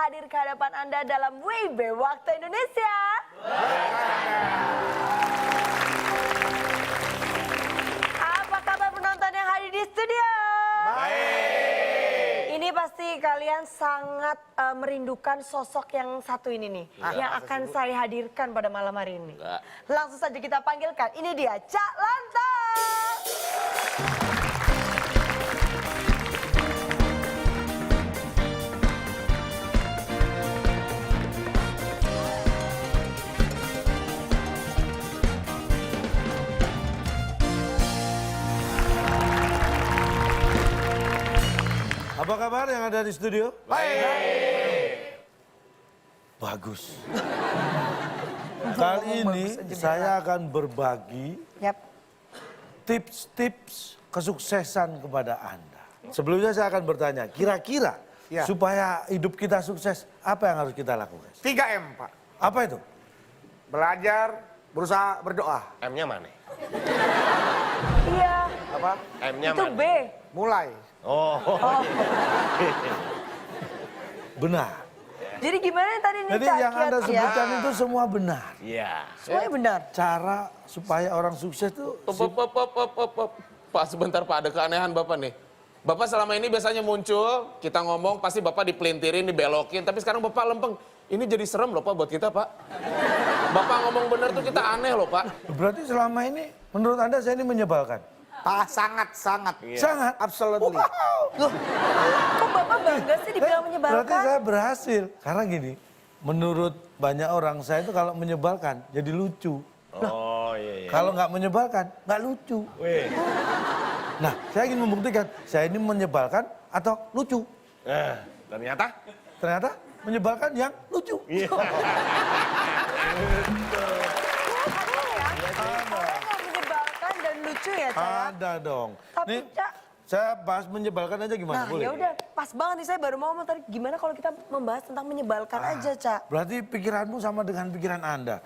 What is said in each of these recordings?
hadir ke hadapan Anda dalam WIB Waktu Indonesia. Apa kabar penonton yang hadir di studio? Baik. Ini pasti kalian sangat merindukan sosok yang satu ini nih. Yang akan saya hadirkan pada malam hari ini. Langsung saja kita panggilkan. Ini dia, Cak Lanta. Apa kabar yang ada di studio? Baik. Bagus. Kali ini saya akan berbagi tips-tips kesuksesan kepada Anda. Sebelumnya saya akan bertanya, kira-kira supaya hidup kita sukses, apa yang harus kita lakukan? 3M, Pak. Apa itu? Belajar, berusaha, berdoa. M-nya mana? Iya. Apa? M-nya Itu mana? B. Mulai. Oh. Benar. Jadi gimana tadi nih Jadi Cak yang Anda Kiat, sebutkan itu semua benar. Iya. Semuanya benar. Cara supaya orang sukses itu Pak, sebentar Pak, ada keanehan Bapak nih. Bapak selama ini biasanya muncul, kita ngomong, pasti Bapak dipelintirin, dibelokin. Tapi sekarang Bapak lempeng. Ini jadi serem loh Pak buat kita Pak. Bapak ngomong bener tuh kita aneh loh Pak. berarti selama ini menurut Anda saya ini menyebalkan? Sangat. Sangat. Absolutely. Loh, kok Bapak bangga sih dibilang Berarti menyebalkan? saya berhasil. Karena gini, menurut banyak orang saya itu kalau menyebalkan jadi lucu. Oh iya. Kalau nggak menyebalkan, nggak lucu. Wih. Nah, saya ingin membuktikan saya ini menyebalkan atau lucu. Ternyata? Ternyata menyebalkan yang lucu. Iya. Menyebalkan dan lucu ya Cak? Ada dong. Tapi Nih, Cak, saya bahas menyebalkan aja gimana? nah Boleh? ya udah pas banget nih saya baru mau ngomong tadi gimana kalau kita membahas tentang menyebalkan aja Cak. Berarti pikiranmu sama dengan pikiran Anda.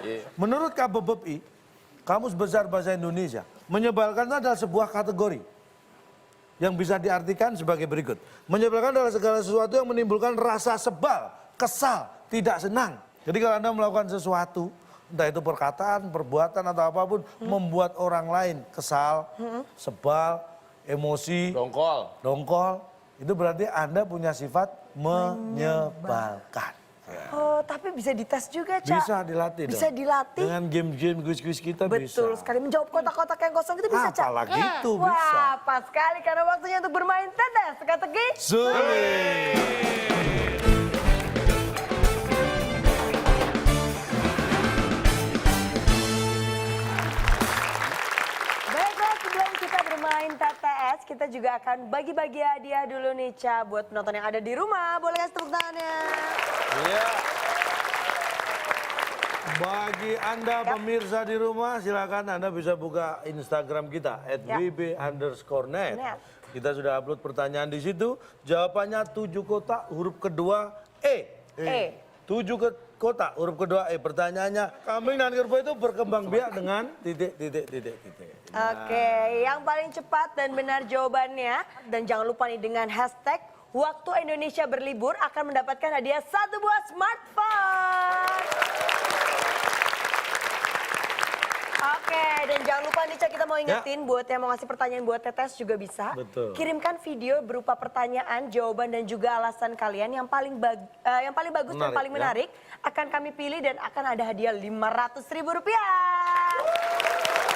Iya. Menurut KBBI, Kamus Besar Bahasa Indonesia, menyebalkan itu adalah sebuah kategori yang bisa diartikan sebagai berikut. Menyebalkan adalah segala sesuatu yang menimbulkan rasa sebal, kesal, tidak senang. Jadi kalau Anda melakukan sesuatu, entah itu perkataan, perbuatan atau apapun, membuat orang lain kesal, sebal, emosi, dongkol, itu berarti Anda punya sifat menyebalkan. Oh tapi bisa dites juga Cak. Bisa dilatih dong. Bisa dilatih. Dengan game-game kuis-kuis kita bisa. Betul sekali, menjawab kotak-kotak yang kosong itu bisa Cak. Apalagi itu bisa. Wah pas sekali karena waktunya untuk bermain tetes teka-teki. Sulit. Baiklah, sebelum kita bermain TTS, kita juga akan bagi-bagi hadiah dulu nih, Ca. Buat penonton yang ada di rumah, boleh kasih tepuk tangannya. Iya. Bagi Anda pemirsa di rumah, silakan Anda bisa buka Instagram kita, @wb_net. Kita sudah upload pertanyaan di situ. Jawabannya 7 kotak, huruf kedua E. 7 kotak, huruf kedua E. Pertanyaannya, kambing dan kerbau itu berkembang biak dengan titik. Oke, yang paling cepat dan benar jawabannya, dan jangan lupa nih dengan hashtag Waktu Indonesia Berlibur akan mendapatkan hadiah 1 buah smartphone. Oke, dan jangan lupa nih Cak, kita mau ingetin buat yang mau ngasih pertanyaan buat Tetes juga bisa. Betul. Kirimkan video berupa pertanyaan, jawaban dan juga alasan kalian yang paling bagus dan paling menarik akan kami pilih dan akan ada hadiah Rp500.000.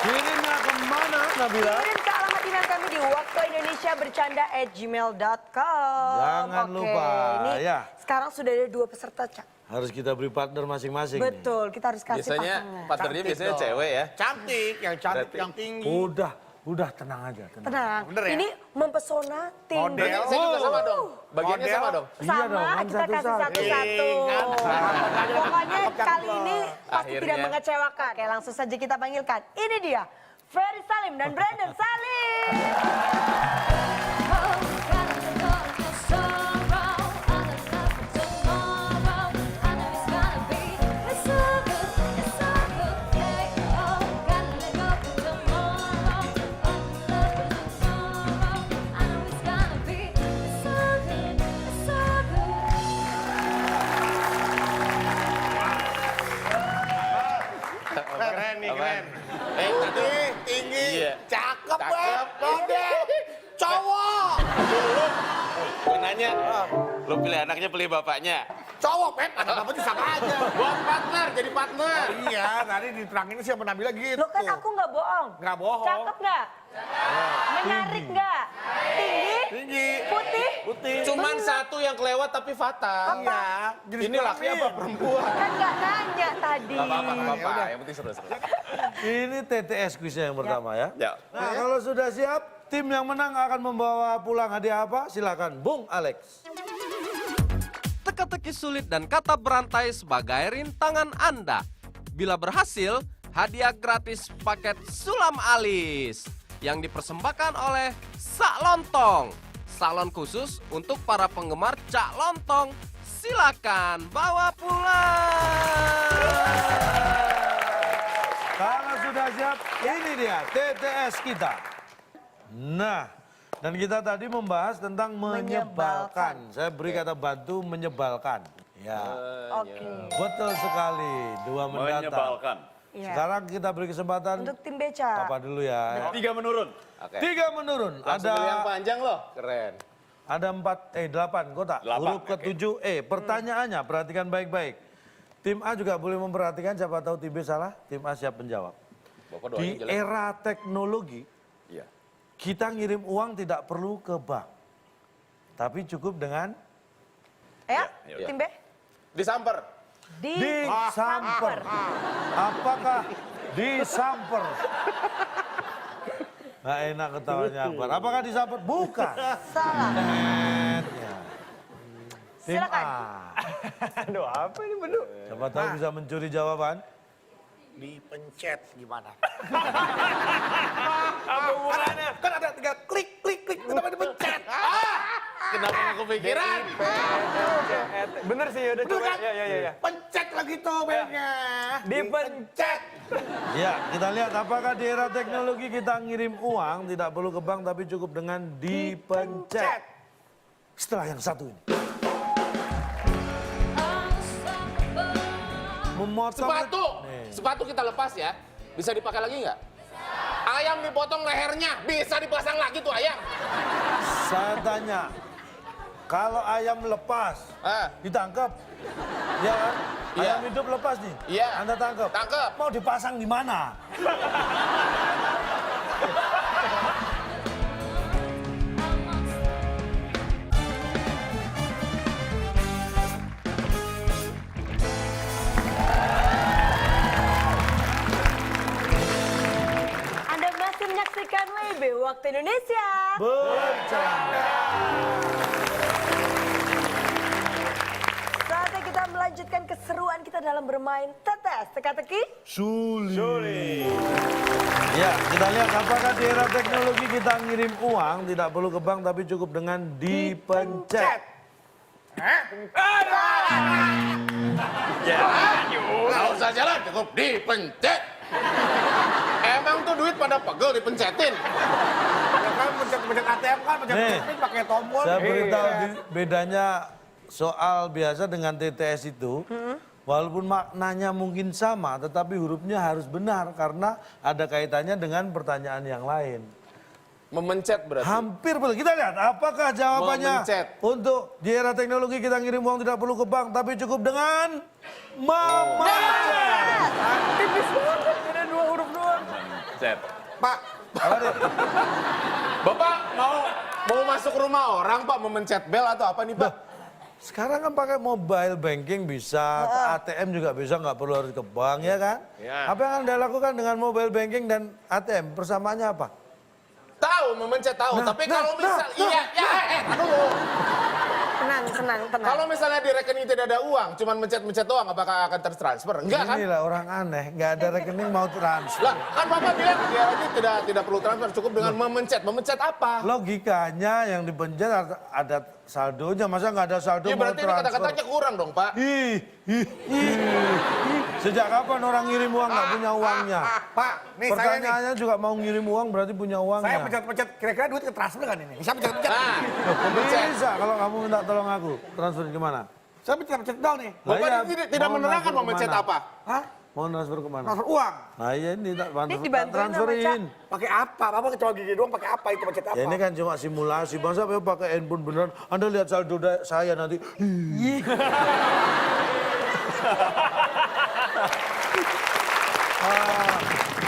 Kirimnya kemana, Nabila? Kirim ke alamat email kami di waktuindonesia@gmail.com. Jangan lupa, Ini ya. sekarang sudah ada 2 peserta, Cak. Harus kita beri partner masing-masing. Betul, kita harus kasih Biasanya pasangan. partnernya biasanya cewek ya. Cantik, yang cantik, Berarti- yang tinggi. Udah tenang aja. Tenang, Bener ya? ini mempesona tinggi. Model. Saya juga sama dong. Bagiannya Model. sama dong. Iya Sama, dong, kan kita kasih satu-satu. satu-satu. Pokoknya kali ini pasti Akhirnya. tidak mengecewakan. Oke, langsung saja kita panggilkan. Ini dia, Ferry Salim dan Brandon Salim. pilih anaknya, pilih bapaknya. Cowok, Pep. Apa tuh sama aja. Buat partner, jadi partner. Iya, tadi diterangin sih sama Nabila gitu. Lo kan aku nggak bohong. Nggak bohong. Cakep nggak? Menarik nggak? Tinggi? Tinggi. Putih? Putih. Cuman satu yang kelewat tapi fatal. Iya. Ini laki apa perempuan? Kan nggak nanya tadi. Gak apa-apa, yang penting seru-seru. Ini TTS kuisnya yang pertama ya. Ya. Nah, kalau sudah siap, tim yang menang akan membawa pulang hadiah apa? Silakan, Bung Alex. Teka-teki sulit dan kata berantai sebagai rintangan Anda. Bila berhasil, hadiah gratis paket sulam alis yang dipersembahkan oleh Sak Lontong. Salon khusus untuk para penggemar Cak Lontong. Silakan bawa pulang. Kalau sudah siap, ini dia TTS kita. Nah, dan kita tadi membahas tentang menyebalkan. Saya beri kata bantu menyebalkan. Ya, Oke. betul sekali. Dua mendatang. Menyebalkan. Iya. Sekarang kita beri kesempatan. Untuk tim beca. Papa dulu ya. 3 menurun. Oke. 3 menurun. Langsung pilih yang Ada panjang loh. Keren. 8 kotak. 8, Huruf ke-7 E. Pertanyaannya, perhatikan baik-baik. Tim A juga boleh memperhatikan, siapa tahu tim B salah, tim A siap menjawab. Bapak doanya Di jelek. era teknologi, Iya. kita ngirim uang tidak perlu ke bank. Tapi cukup dengan Ya, Iya. tim B. Disamper. disamper. Apakah disamper? Nggak enak ketawanya Akbar. Apakah disamper? Bukan. Salah. Ya. Tim Silakan. A. Aduh, apa ini bener? Siapa tahu bisa mencuri jawaban. Dipencet gimana? Apa hubungannya? Kan ada 3 klik, klik, klik. Kenapa dipencet? Kenapa nggak kepikiran? Bener sih, udah Betul coba. kan? Ya. Pencet lagi tuh belnya. Dipencet. Ya, kita lihat apakah di era teknologi kita ngirim uang tidak perlu ke bank tapi cukup dengan dipencet. Setelah yang satu ini. Memotong Sepatu. Nih. Sepatu kita lepas ya. Bisa dipakai lagi nggak? Ayam dipotong lehernya. Bisa dipasang lagi tuh ayam. Saya tanya, kalau ayam lepas, ditangkap, ya kan? Iya. Ayam hidup lepas nih, Iya. Anda tangkap. Tangkep. Mau dipasang di mana? Anda masih menyaksikan WIB Waktu Indonesia. Bercanda. Saatnya kita melanjutkan keseruan kita dalam bermain tetes teka-teki. Sulit. Ya, kita lihat apakah di era teknologi kita ngirim uang tidak perlu ke bank tapi cukup dengan dipencet. Nggak usah jalan, cukup dipencet. Emang tuh duit pada pegel dipencetin. Ya kan pencet ATM kan, Nih. pencet pakai tombol. Saya beritahu bedanya soal biasa dengan TTS itu, walaupun maknanya mungkin sama, tetapi hurufnya harus benar karena ada kaitannya dengan pertanyaan yang lain. Memencet berarti. Hampir betul. Kita lihat apakah jawabannya Memencet. untuk di era teknologi kita ngirim uang tidak perlu ke bank, tapi cukup dengan memencet. Tipis banget, ada 2 huruf doang. Set. Pak, Apa, Dik? Bapak mau masuk rumah orang Pak memencet bel atau apa nih Pak? Sekarang kan pakai mobile banking bisa, ke ATM juga bisa, nggak perlu harus ke bank ya kan? Ya. Apa yang Anda lakukan dengan mobile banking dan ATM? Persamaannya apa? Tahu memencet tahu, Nah, tapi nah, kalau misal nah, iya dulu. Tenang. Kalau misalnya di rekening tidak ada uang, cuman mencet-mencet doang, apakah akan tertransfer? Enggak kan? Inilah orang aneh, nggak ada rekening mau transfer. Lah, kan Bapak bilang dia ini tidak perlu transfer, cukup dengan memencet. Memencet apa? Logikanya yang dipencet ada saldonya, masa nggak ada saldo Ya mau berarti ini transfer? kata-katanya kurang dong Pak. Ih. Sejak kapan orang ngirim uang nggak punya uangnya? Pak, nih saya nih. Pertanyaannya juga mau ngirim uang berarti punya Saya uangnya. pencet-pencet, kira-kira duit ke transfer kan ini? Saya pencet-pencet. Nah, memencet. Bisa kalau kamu minta tolong aku, transfer kemana? Saya pencet-pencet doang nih. Lah Bapak iya, ini tidak mau menerangkan transfer memencet kemana? apa? Hah? Mau transfer kemana? Transfer uang. Nah iya ini tak dibantuin sama transferin. Pakai apa? Bapak kecoa gigi doang pakai apa itu macet apa? Ya ini kan cuma simulasi. Masa saya pakai handphone beneran? Anda lihat saldo saya nanti.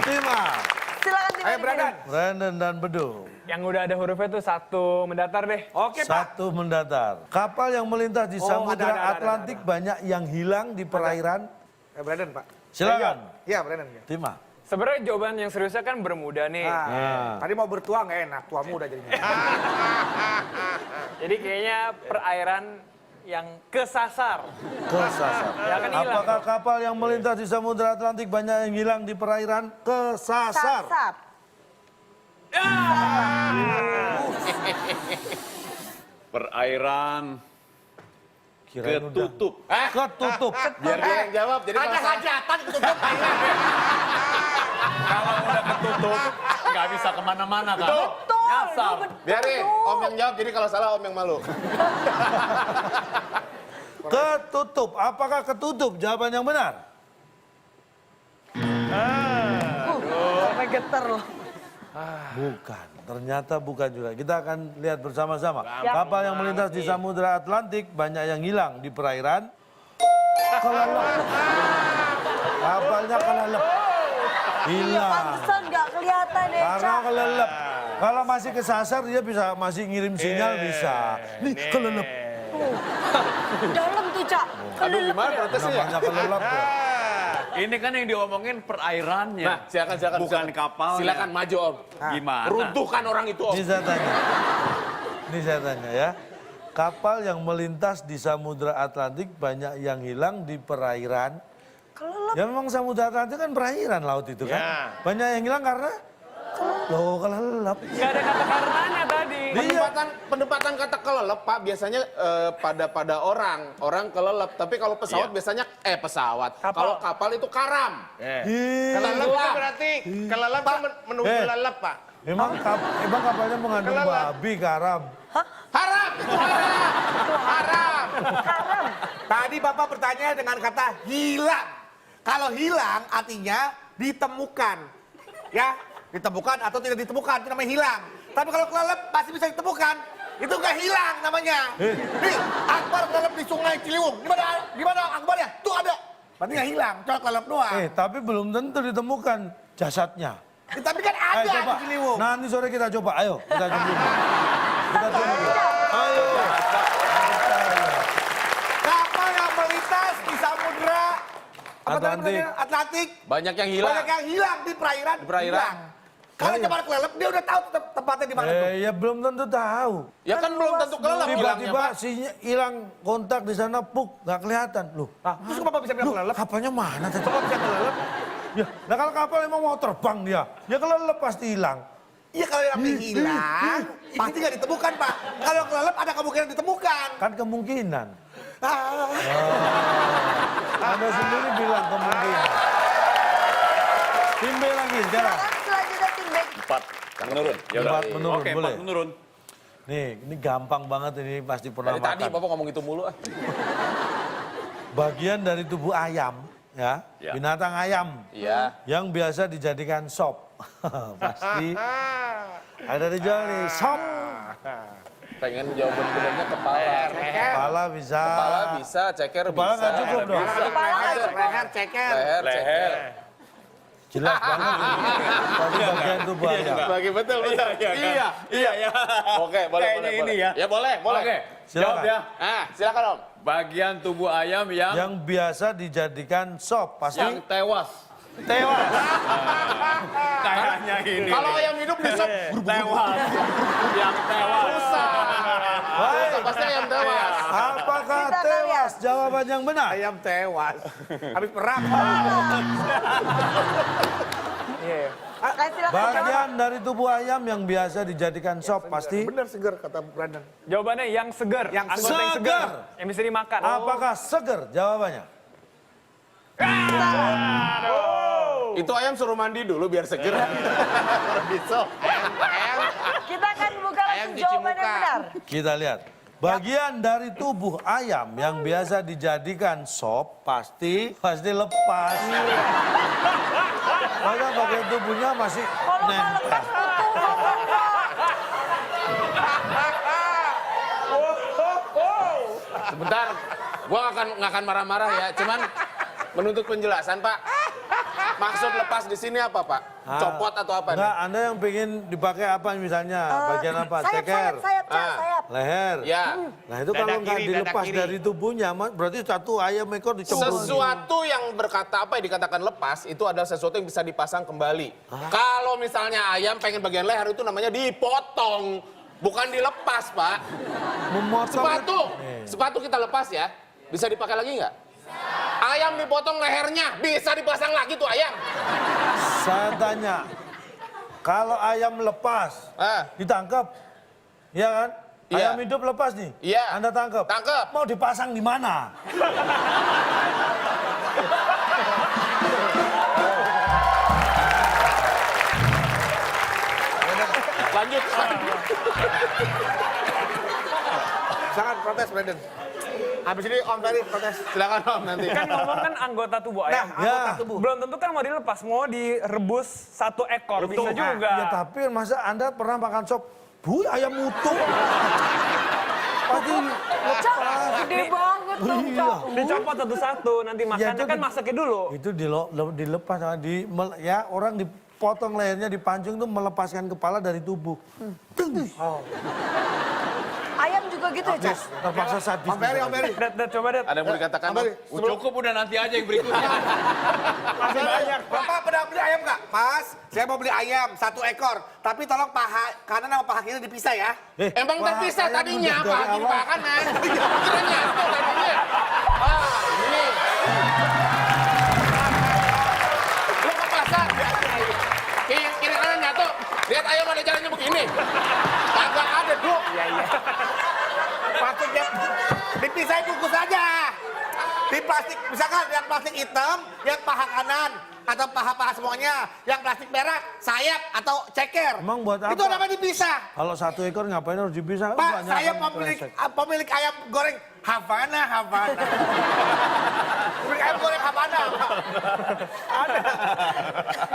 Tima, Silakan Tima. Ayo Brandon. Brandon dan Bedung. Yang udah ada hurufnya tuh 1 mendatar deh. Oke Pak. Satu mendatar. Kapal yang melintas di Samudra ada. Atlantik banyak yang hilang di perairan. Brandon Pak. Silakan. Iya Brandon. Tima. Sebenarnya jawaban yang seriusnya kan Bermuda nih. Tadi mau bertua nggak enak, tua muda jadinya. Jadi kayaknya perairan yang kesasar. Kesasar. Ya kan hilang. Apakah kapal yang melintas di Samudra Atlantik banyak yang hilang di perairan? Kesasar. Sasar. Perairan Kirain udah. ketutup. Ketutup. Biar dia yang jawab. Jadi Ada kalau hajatan ketutup. Kalau udah ketutup, nggak bisa kemana-mana kan? Betul. Nyasar. Lu betul, biarin lu. Om yang jawab. Jadi kalau salah Om yang malu. Ketutup. Apakah ketutup? Jawaban yang benar. Sampai geter loh. Bukan. Ternyata bukan juga. Kita akan lihat bersama-sama. Kapal yang melintas di Samudra Atlantik banyak yang hilang di perairan. Kelelep. Kapalnya kelelep. Hilang. Pantesan nggak kelihatan ya, Karena Cak. kelelep. Kalau masih kesasar dia bisa masih ngirim sinyal bisa. Nih kelelep. Dalam tuh, Cak. Aduh gimana protesnya ya? Namanya kelelep. ya. Ini kan yang diomongin perairannya. Nah silakan. Bukan kapalnya. Silakan maju Om. Gimana? Runtuhkan orang itu Om. Ini saya tanya. Ini saya tanya ya. Kapal yang melintas di Samudra Atlantik banyak yang hilang di perairan. Ya memang Samudra Atlantik kan perairan laut itu kan. Ya. Banyak yang hilang karena kelelep. Nggak ada kata karenanya tadi. Pendapatan kata kelelep Pak biasanya pada orang kelelep. Tapi kalau pesawat biasanya pesawat. Kalau kapal itu karam. Kelelep Pak. Berarti kelelep Pak menuju lelep Pak. Emang kapalnya mengandung babi karam. Haram itu haram. Itu haram. Tadi Bapak bertanya dengan kata hilang. Kalau hilang artinya ditemukan. Ya, ditemukan atau tidak ditemukan, itu namanya hilang. Tapi kalau kelelep pasti bisa ditemukan. Itu nggak hilang namanya. Nih, Akbar kelelep di Sungai Ciliwung. Gimana Akbarnya? Tuh ada. Berarti nggak hilang, cuma kelelep doang. Tapi belum tentu ditemukan jasadnya. Tapi kan ada Coba. di Ciliwung. Nanti sore kita coba. Ayo, kita coba. Kita coba. Ayo. Kapal yang melintas di Samudra Atlantik. Banyak yang hilang. Banyak yang hilang di perairan. Di perairan. Hilang. Kalau coba kelelep, dia udah tahu tempatnya di mana tuh. Ya belum tentu tahu. Ya kan belum tentu kelelep hilangnya Tiba-tiba Pak. hilang kontak di sana, puk, nggak kelihatan. Loh, Terus kenapa bisa bilang kelelep? kapalnya mana tadi? Kenapa bisa kelelep? Ya, nah kalau kapal emang mau terbang dia, ya kelelep pasti hilang. Iya kalau yang hilang, pasti nggak ditemukan Pak. Kalau kelelep ada kemungkinan ditemukan. Kan kemungkinan. Ah. Anda sendiri bilang kemungkinan. Tim B lagi sekarang. Silakan selanjutnya tim B. 4 menurun. Ya udah. Empat menurun, Oke, boleh. 4 menurun. Nih, ini gampang banget ini pasti pernah Dari tadi makan. Bapak ngomong itu mulu. Bagian dari tubuh ayam, ya, Ya. binatang ayam. Iya. Yang biasa dijadikan sop. Pasti ada dijual nih, sop. Pengen jawaban benernya kepala. Kepala bisa. Kepala bisa, ceker Kepala bisa. nggak cukup dong. Leher, ceker. Leher, ceker. Jelas banget. Pasti bagian tubuh ayam. Bagi betul. Iya. Oke, boleh. Kayaknya ini ya. Ya boleh. Oke, Silakan. jawab ya. Silakan Om. Bagian tubuh ayam Yang biasa dijadikan sop, pasti yang tewas. tewas. Kayaknya ini. Kalau ayam hidup bisa tewas. Yang tewas. Baik. pasti ayam tewas. Apakah Kita akan tewas? Jawaban yang benar. Ayam tewas. Habis perang. Iya. Silakan Bagian dari tubuh ayam yang biasa dijadikan sop, pasti Bener seger kata Brandon. Jawabannya yang seger. Yang Anggota yang seger. Yang bisa dimakan. apakah seger? Jawabannya. Itu ayam suruh mandi dulu biar seger. Bisa. Kita akan buka Ayam langsung cuci jawaban yang muka. benar. Kita lihat. Bagian dari tubuh ayam yang biasa dijadikan sop pasti lepas. Maka bagian tubuhnya masih Kalau nggak nempel. lepas utuh, ngomong dong. Sebentar, gua nggak akan marah-marah ya. Cuman menuntut penjelasan, Pak. Maksud lepas di sini apa, Pak? Copot atau apa nih? Enggak, Anda yang pengen dipakai apa misalnya? Bagian apa? Sayap, Ceker, sayap, Ah. sayap. leher. Ya. Nah itu kalau nggak dilepas dari tubuhnya, berarti satu ayam ekor dicemplung. Sesuatu yang berkata apa yang dikatakan lepas itu adalah sesuatu yang bisa dipasang kembali. Kalau misalnya ayam pengen bagian leher itu namanya dipotong, bukan dilepas, Pak. Memotong. Sepatu kita lepas ya, bisa dipakai lagi nggak? Ayam dipotong lehernya, bisa dipasang lagi tuh ayam. Saya tanya, kalau ayam lepas, ditangkap, ya kan? Iya. Ayam hidup lepas nih, Iya. Anda tangkap. Tangkep. Mau dipasang di mana? Lanjut. Silakan protes, Brandon. Habis ini Om Ferry protes. Silakan Om nanti. Kan ngomong kan anggota tubuh ayam. Ya. Belum tentu kan mau dilepas, mau direbus satu ekor bisa juga. Ya tapi masa Anda pernah makan sop, ayam utuh? Pasti lepas. Gede banget dong, Iya. Cok. Dicopot satu-satu, nanti makannya itu kan masaknya dulu. Itu dilepas, ya orang dipotong lehernya, dipancung tuh melepaskan kepala dari tubuh. Ayam juga gitu ya, Cok? Terpaksa sadis. Om Ferry. Dat, coba Dat. Ada yang mau dikatakan? Om Ferry, Om? Cukup udah nanti aja yang berikutnya. masih banyak. Bapak pernah beli ayam nggak? Mas, saya mau beli ayam 1 ekor. Tapi tolong paha kanan sama paha kiri dipisah ya. Emang terpisah ayam tadinya, udah Pak, dari kiri awal. Pak kanan. Kira nyatu tadinya. Ini. Lu ke pasar. Kiri kanan nyatu. Lihat ayam ada jalannya begini. Kagak ada, Bro. Plastiknya dipisahin bungkus aja. Di plastik, misalkan yang plastik hitam, yang paha kanan atau paha-paha semuanya, yang plastik merah, sayap atau ceker. Emang buat apa? Itu namanya dipisah. Kalau 1 ekor ngapain harus dipisah? Pak, Banyak saya kan pemilik ayam goreng Havana. Pemilik ayam goreng Havana. Ada.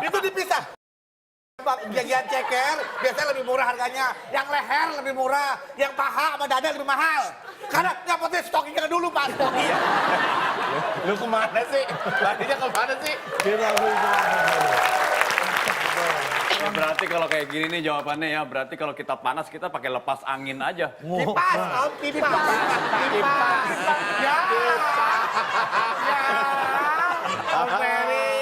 Itu dipisah. Bagian ceker biasanya lebih murah harganya, yang leher lebih murah, yang paha sama dada lebih mahal. Karena nggak penting stockingnya dulu Pak. Stocking. Lu kemana sih? Larinya kemana sih? Ya, berarti kalau kayak gini nih jawabannya ya, berarti kalau kita panas kita pakai lepas angin aja. Kipas, Om, kipas. Kipas. Ya. Om Ferry.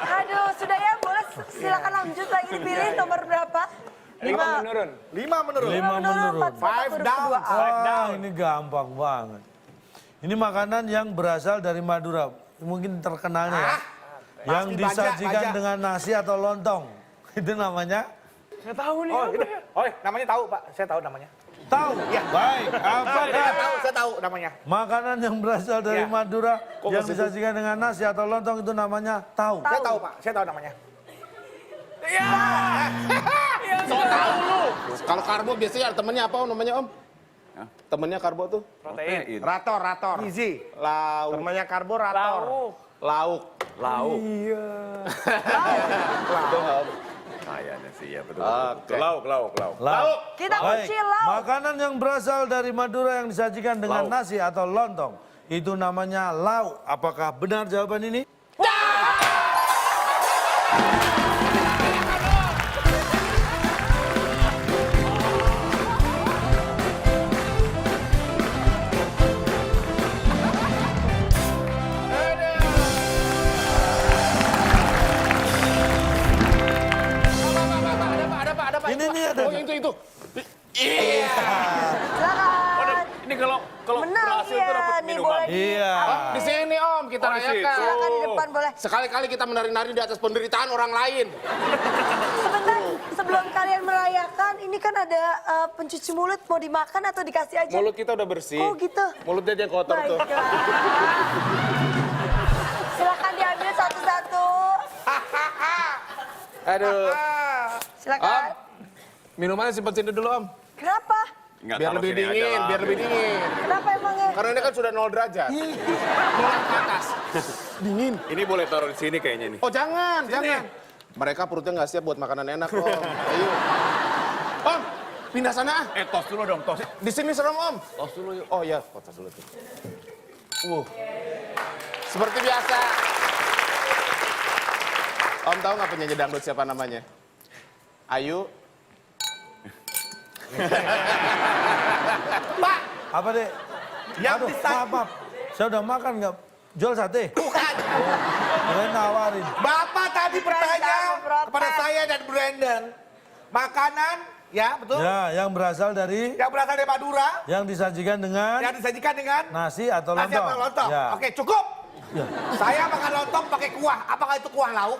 Aduh, sudah ya, boleh silakan lanjut lagi dipilih nomor berapa? 5 menurun. 5 menurun. 5 menurun. 5 down. Ini gampang banget. Ini makanan yang berasal dari Madura. Mungkin terkenalnya ya. Yang Pasti disajikan baja. dengan nasi atau lontong. Itu namanya? Nggak tahu nih. Oh, apa itu. ya? Oh, namanya tahu Pak. Saya tahu namanya. Tahu? Iya. Baik. Saya tahu namanya. Makanan yang berasal dari Iya. Madura yang disajikan dengan nasi atau lontong itu namanya tahu. Saya tahu Pak. Saya tahu namanya. So tau lu. Kalau karbo biasanya temennya apa namanya Om? Temennya karbo tuh? Protein. Rator. Easy. Lauk. Namanya karburator. Lauk. Lauk. Iya. Kayaknya sih ya betul. Oke. Lauk. Lauk. Kita Baik. kunci lauk. Makanan yang berasal dari Madura yang disajikan dengan nasi atau lontong itu namanya lauk. Apakah benar jawaban ini? Ada apa? Ini nih ada. Oh, yang itu. Iya. Silakan. Ini kalau Menang berhasil tuh ya, dapat nih minuman. boleh Iya. Di sini Om, kita Oh, di situ. rayakan. Silakan di depan boleh. Sekali-kali kita menari-nari di atas penderitaan orang lain. Sebentar, sebelum kalian merayakan, ini kan ada pencuci mulut, mau dimakan atau dikasih aja? Mulut kita udah bersih. Oh gitu. Mulutnya aja yang kotor tuh. Baiklah. Silakan diambil satu-satu. Aduh. Silakan. Om, minumannya simpan sini dulu Om. Kenapa? Nggak, Biar taruh lebih sini aja dingin, lah. biar lebih dingin. Kenapa emangnya? Karena ini kan sudah 0 derajat. Nolak ke atas. Dingin. Ini boleh taruh di sini kayaknya nih. Oh jangan, jangan. Mereka perutnya nggak siap buat makanan enak, Om. Ayo. Om, pindah sana. Tos dulu dong, tos. Di sini serem, Om. Tos dulu yuk. Oh iya, tos dulu tuh. Seperti biasa. Om tahu nggak penyanyi dangdut siapa namanya? Ayu. Pak, Apa deh? Yang Aduh, bisa- maaf. Saya udah makan nggak? Jual sate? Bukan. Kalian nawarin. Bapak tadi bertanya protes. kepada saya dan Brandon. Makanan, ya betul? Ya, yang berasal dari Yang berasal dari Madura, yang disajikan dengan yang disajikan dengan nasi atau nasi lontong. atau lontong. Ya. Oke, cukup. Ya. Saya makan lontong pakai kuah. Apakah itu kuah lauk?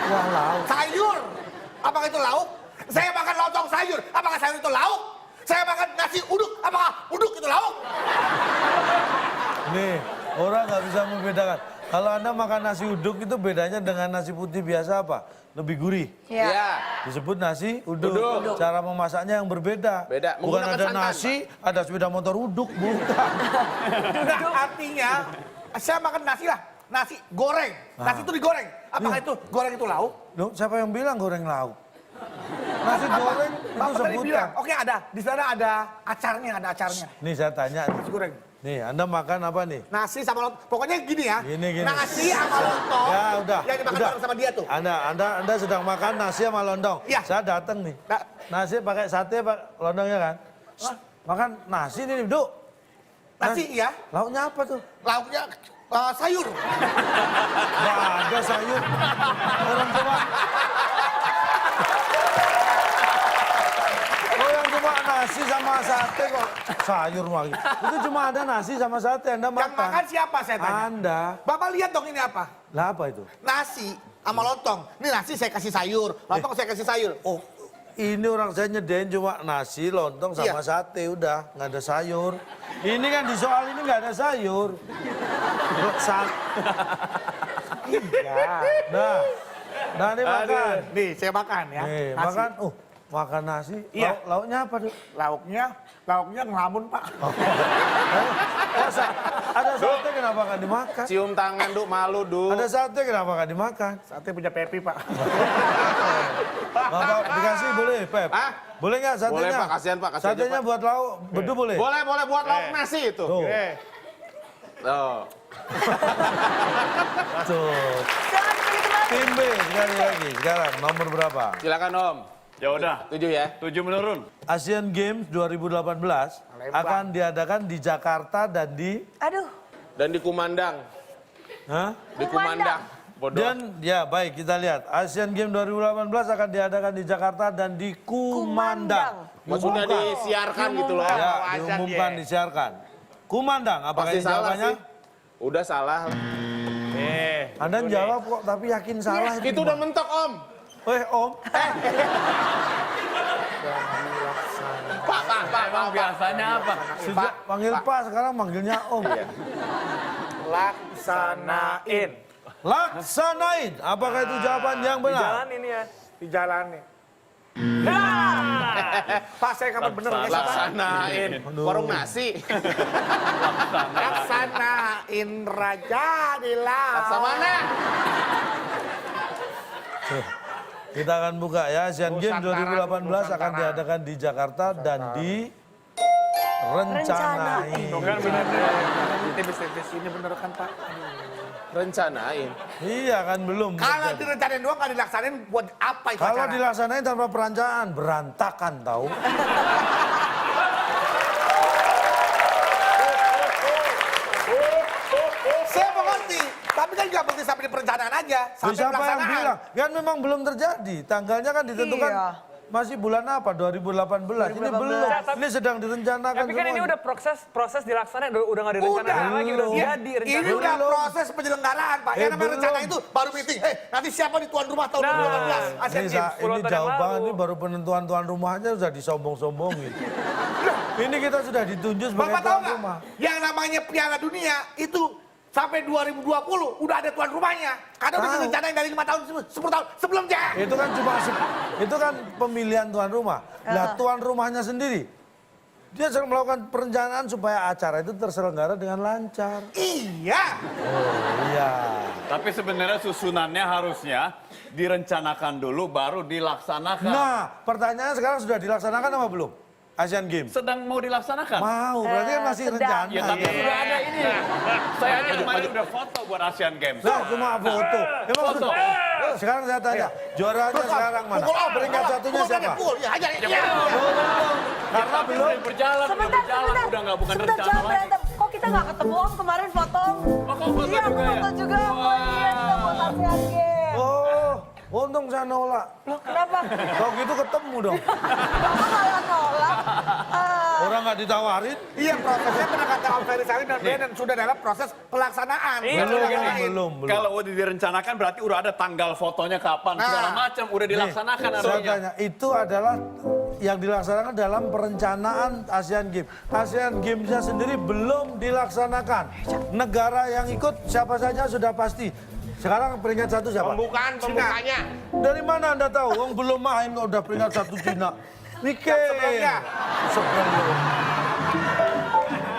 Wah, lauk. Sayur. Apakah itu lauk? Saya makan lontong sayur. Apakah sayur itu lauk? Saya makan nasi uduk. Apakah uduk itu lauk? Nih, orang nggak bisa membedakan. Kalau Anda makan nasi uduk itu bedanya dengan nasi putih biasa apa? Lebih gurih. Ya. Iya. Disebut nasi uduk. Uduk. Cara memasaknya yang berbeda. Beda. Bukan Menggunakan ada santan, nasi, ada sepeda motor uduk. Bukan. Nah, artinya saya makan nasi lah. Nasi goreng. Nasi itu digoreng. Apakah itu goreng itu lauk? Loh, siapa yang bilang goreng lauk? Nasi goreng itu Bapak tadi bilang, sebutan. oke ada. Di sana ada acarnya, ada acarnya. Nih saya tanya. nih. Nasi goreng. Nih, Anda makan apa nih? Nasi sama lontong. Pokoknya gini ya. Gini. Nasi sama lontong. Ya udah. Yang dimakan udah. bareng sama dia tuh. Anda sedang makan nasi sama lontong. Iya. Saya datang nih. Nah. Nasi pakai sate pak lontongnya kan. Makan nasi nih duduk. Nasi ya. Lauknya apa tuh? Lauknya sayur. Nggak ada sayur. Orang cuma. Orang cuma nasi sama sate kok sayur lagi. Itu cuma ada nasi sama sate. Anda makan. Yang makan siapa saya tanya? Anda. Bapak lihat dong ini apa? Lah apa itu? Nasi sama lontong. Ini nasi saya kasih sayur. Lontong saya kasih sayur. Oh, ini orang saya nyedain cuma nasi, lontong sama Iya. sate udah, nggak ada sayur. Ini kan di soal ini nggak ada sayur. Iya. Nah ini makan. Nih saya makan ya. Nih, Nasi. makan. Makan nasi. Iya. Lauknya apa tuh? Lauknya ngelamun Pak. Ada sate kenapa nggak dimakan? Cium tangan, Duk. Malu, Duk. Ada sate kenapa nggak dimakan? Sate punya Pepi Pak. Bapak dikasih boleh, Pep? Hah? Boleh nggak satenya? Boleh, Pak. Kasihan, Pak. Kasih aja, Satenya Pak. buat lauk, bedu boleh? Boleh buat lauk nasi itu. Tuh. Tuh. Tuh. Jangan dipilih kembali. Tim B sekali lagi. Sekarang nomor berapa? Silakan, Om. Ya udah, 7 ya. 7 menurun. Asian Games 2018 akan diadakan di Jakarta dan di Aduh. Dan di Kumandang. Hah? Di Kumandang. Bodoh. Dan ya baik kita lihat Asian Games 2018 akan diadakan di Jakarta dan di Kumandang. Maksudnya disiarkan gitu loh. Ya, diumumkan disiarkan. Kumandang, apakah Pasti ini salah jawabannya? sih. Udah salah. Anda jawab kok tapi yakin salah Itu udah mentok, Om. Om. Pak. Emang biasanya apa? Sejak panggil Pak sekarang manggilnya Om. Laksanain. Laksanain. Apakah itu jawaban yang benar? Jalan ini ya. Dijalani. Pak saya kapan bener ya? Laksanain. Warung nasi. Laksanain raja dilah. Laksa mana? Kita akan buka ya, Asian Games 2018 akan diadakan di Jakarta dan di Rencanain. Kan bener deh. Tipis-tipis ini bener kan Pak? Rencanain. Iya kan belum. Kalau terjadi. direncanain doang nggak dilaksanain buat apa itu Kalau acara? dilaksanain tanpa perencanaan, berantakan tahu. Saya mengerti, tapi kan nggak berarti sampai di perencanaan aja, sampai Siapa yang pelaksanaan. bilang? Kan memang belum terjadi. Tanggalnya kan ditentukan Iya. masih bulan apa? 2018. Ini belum. Ini sedang direncanakan Tapi kan ini semuanya. udah proses dilaksanain, udah nggak direncanain lagi, udah Belum. jadi Ini rencana. udah Belum. proses penyelenggaraan Pak. Yang namanya belum. rencana itu baru meeting. Nanti siapa nih tuan rumah tahun 2018? Asian Ini, Games. Puluhan ini tahun yang jauh banget, lalu. ini baru penentuan tuan rumahnya sudah disombong-sombongin. Ini kita sudah ditunjuk sebagai Bapak tahu tuan nggak? rumah. Yang namanya Piala Dunia itu sampai 2020 udah ada tuan rumahnya. Karena udah Tahu. direncanain dari 5 tahun, 10 tahun sebelumnya. Itu kan itu kan pemilihan tuan rumah. Lah tuan rumahnya sendiri Dia sedang melakukan perencanaan supaya acara itu terselenggara dengan lancar. Iya. Oh iya. Tapi sebenarnya susunannya harusnya direncanakan dulu baru dilaksanakan. Nah, pertanyaannya sekarang sudah dilaksanakan apa belum? Asian Games. Sedang mau dilaksanakan. Mau, berarti kan masih sedang. rencana. Ya tapi sudah ada ini. Saya aja kemarin udah foto buat Asian Games. Nah, cuma foto. Emang Foto. sudah. Sekarang saya tanya, juaranya sekarang mana? Peringkat satunya siapa? Pukul, ya aja. Ya. Karena belum. Berjalan, udah berjalan, udah nggak bukan Sebentar, rencana jangan lagi. berantem. Kok kita nggak ketemu Om kemarin foto Om? Oh, kok foto Iya, juga ya? foto juga. Oh iya, kita buat ASEAN Games. Oh, untung saya nolak. Loh, kenapa? Kalau gitu ketemu dong. Kamu malah nolak. Orang nggak ditawarin. Iya, prosesnya benar kata Om Ferry Salim dan Ben, dan sudah dalam proses pelaksanaan. Iya, Belum. Kalau udah direncanakan berarti udah ada tanggal fotonya kapan, segala macam udah dilaksanakan Saya artinya. tanya, itu adalah yang dilaksanakan dalam perencanaan Asian Games. Asian Games-nya sendiri belum dilaksanakan. Negara yang ikut siapa saja sudah pasti. Sekarang peringkat satu siapa? Pembukanya. Dari mana Anda tahu? Wong belum main kok udah peringkat satu Cina. Mikir. sebelumnya. Sebelum.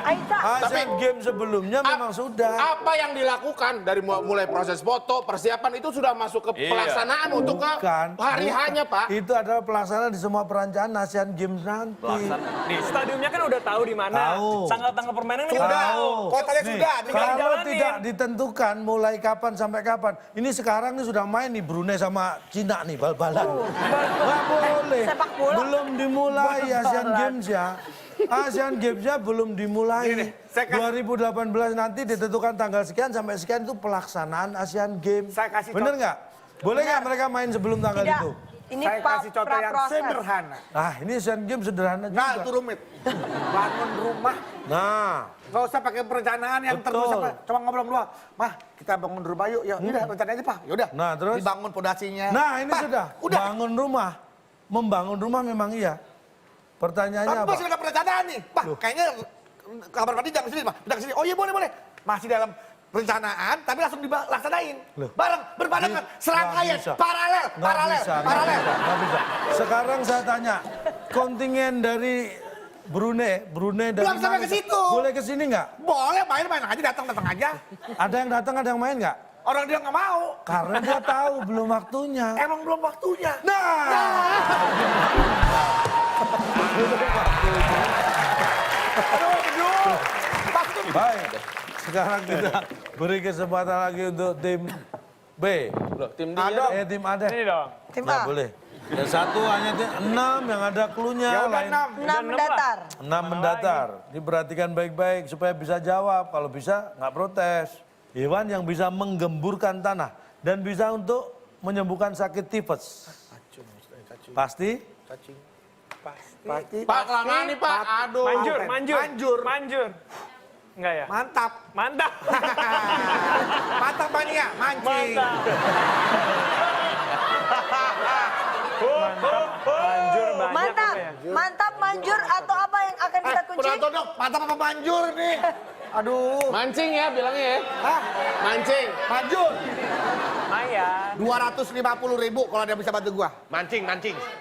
Aita, Asian Games sebelumnya memang sudah. Apa yang dilakukan dari mulai proses foto, persiapan itu sudah masuk ke Iya. pelaksanaan untuk ke Bukan. hari hanya Pak. Itu adalah pelaksanaan di semua perencanaan Asian Games nanti. Nih, stadiumnya kan udah tahu di mana. Tahu. Tanggal permainan kan Sudah. tahu. Kotanya Nih, sudah. Tinggal kalau jalanin. tidak ditentukan mulai kapan sampai kapan. Ini sekarang nih sudah main nih Brunei sama Cina nih bal-balan. Nggak boleh. Sepak bola. Belum dimulai Asian Games ya. Asian Games-nya belum dimulai. Gini, saya kasih- 2018 nanti ditentukan tanggal sekian sampai sekian itu pelaksanaan Asian Games. Saya kasih Bener nggak? Boleh nggak mereka main sebelum tanggal tidak. itu? Ini Saya kasih contoh yang pra-proses. sederhana. Nah, ini Asian Games sederhana juga. Nah, itu rumit. Bangun rumah. Nah, Nggak usah pakai perencanaan yang Betul. terus apa. Cuma ngobrol doang. Mah, kita bangun rumah yuk. Ya udah, rencananya aja, Pak. Ya udah. Nah, terus? Dibangun pondasinya. Nah ini Pak, sudah, Udah. bangun rumah. Membangun rumah memang iya. Pertanyaannya Tapi apa? masih ada perencanaan nih. Pak, kayaknya kamar mandi jangan kesini, Pak. Pindah kesini. Oh iya, boleh. Masih dalam perencanaan, tapi langsung dilaksanain. Loh. Bareng, berbarengan. Serangkaian, Nggak bisa. paralel. Nggak bisa. Sekarang saya tanya, kontingen dari Brunei dari Belum sampai mana? ke situ. Boleh ke sini nggak? Boleh, main aja, datang aja. Ada yang datang, ada yang main nggak? Orang dia nggak mau. Karena dia tahu belum waktunya. Emang belum waktunya. Baik, sekarang kita beri kesempatan lagi untuk tim B. Loh, tim dia. Tim Ade. Ini dong. Tim Nggak A. boleh. Yang satu hanya 6 yang ada cluenya. Ya udah, lain 6. 6 mendatar. 6 mendatar. Diperhatikan baik-baik supaya bisa jawab. Kalau bisa nggak protes. Hewan yang bisa menggemburkan tanah dan bisa untuk menyembuhkan sakit tifus. Pasti? Pak, kelamaan nih Pak. Aduh. Manjur. Enggak ya? Mantap. Mantap. Mantap mania, mancing. Mantap. Manjur banyak Mantap, apa ya? mantap, manjur atau apa yang akan kita kunci? Penonton dong, mantap apa manjur nih? Aduh. Mancing ya bilangnya ya. Hah? Mancing. Manjur. Lumayan. 250.000 kalau dia bisa bantu gua. Mancing.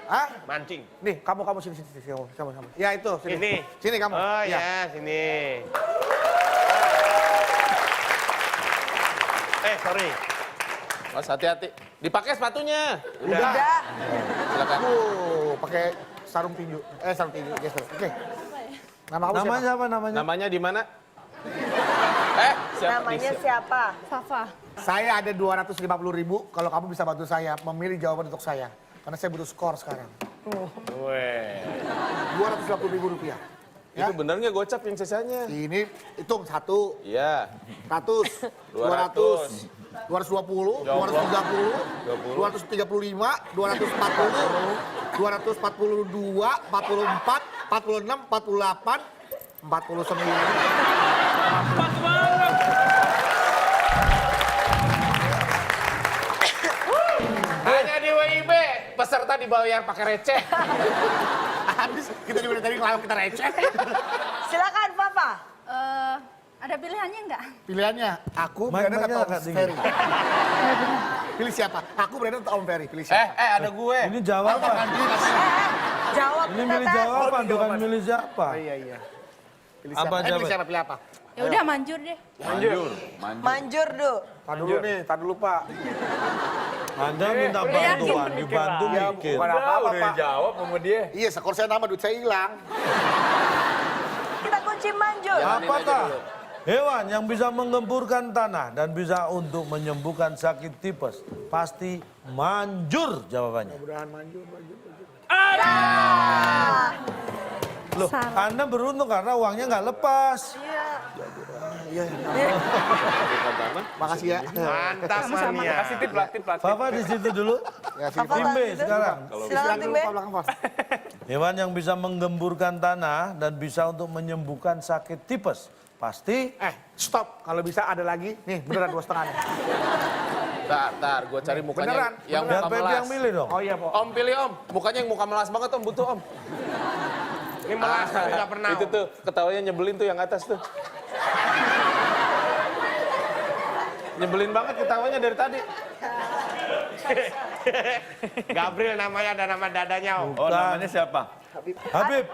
Hah? Mancing. Nih, kamu sini kamu. Ya itu, sini. Ini. Sini kamu. Oh ya, sini. Sorry. Mas hati-hati. Dipakai sepatunya. Udah. Silakan. Pakai sarung tinju. Sarung tinju, geser. Oke. Nama kamu Namanya siapa? apa namanya? Namanya di mana? Siapa? Namanya siapa? Fafa. Saya ada 250.000 kalau kamu bisa bantu saya memilih jawaban untuk saya. Karena saya butuh skor sekarang. Weh. 250.000 rupiah. Ya? Itu bener nggak gocap yang sisanya? Ini hitung 1, Iya. 100, 200, 220, 230, 235, 240, 242, 44, 46, 48, 49. Hanya di WIB peserta dibayar pakai receh. Habis kita juga dari ngelawak kita receh. Silakan, Fafa. Ada pilihannya enggak? Pilihannya, aku Mic-nya Brandon atau agak Om tinggi. Ferry? Pilih siapa? Aku Brandon atau Om Ferry? Pilih siapa? Ada gue. Ini jawaban. Jawab Ini kita, milih Tes. jawaban, bukan milih siapa. Iya. Pilih Apa siapa? jawaban? Pilih siapa? Ya udah manjur deh. Manjur, Du. Tar dulu Pak. Anda minta bantuan, dibantu mikir. Bukan apa-apa Pak. Jawab sama dia. Iya, skor saya nambah, duit saya hilang. Kita kunci Manjur. Apakah hewan yang bisa menggemburkan tanah dan bisa untuk menyembuhkan sakit tipes? Pasti manjur jawabannya. Loh, Anda beruntung karena uangnya nggak lepas. Makasih ya. Mantap Mania. Kasih tip lah. Papa di situ dulu. Papa Tim B tahu gitu? sekarang. Silakan tim B. Hewan yang bisa menggemburkan tanah dan bisa untuk menyembuhkan sakit tipes. Pasti Stop. Kalau bisa ada lagi. Nih, beneran 2,5 nih. Tar, gue cari mukanya Beneran, yang biar muka Pepe melas. yang milih dong. Oh iya, Po. Om pilih Om, mukanya yang muka melas banget Om, butuh Om. Ini melas tapi nggak pernah. Itu tuh, ketawanya nyebelin tuh yang atas tuh. Nyebelin banget ketawanya dari tadi. Gabriel namanya, ada nama dadanya Om. Oh, namanya siapa? Habib.